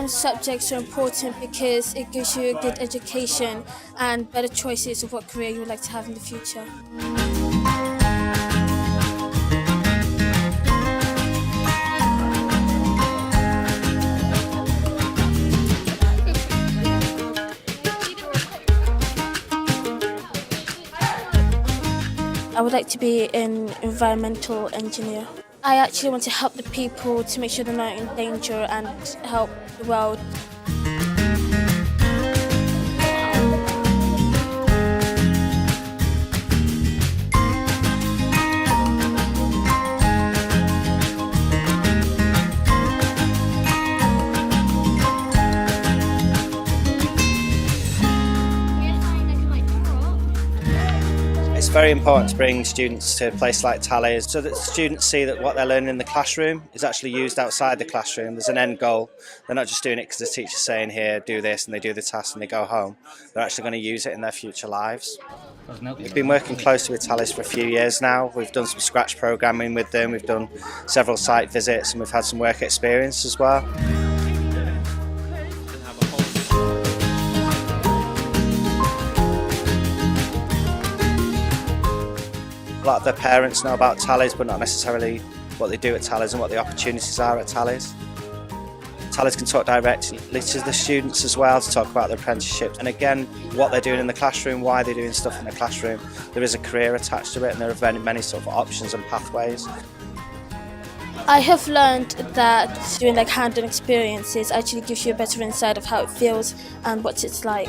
STEM subjects are important because it gives you a good education and better choices of what career you would like to have in the future. I would like to be an environmental engineer. I actually want to help the people to make sure they're not in danger and help the world. It's very important to bring students to a place like Thales so that students see that what they're learning in the classroom is actually used outside the classroom. There's an end goal. They're not just doing it because the teacher's saying, here, do this, and they do the task and they go home. They're actually going to use it in their future lives. We've been working closely with Thales for a few years now. We've done some scratch programming with them. We've done several site visits and we've had some work experience as well. A lot of their parents know about Thales, but not necessarily what they do at Thales and what the opportunities are at Thales. Thales can talk directly to the students as well to talk about their apprenticeships and again what they're doing in the classroom, why they're doing stuff in the classroom. There is a career attached to it and there are many sort of options and pathways. I have learned that doing like hands-on experiences actually gives you a better insight of how it feels and what it's like.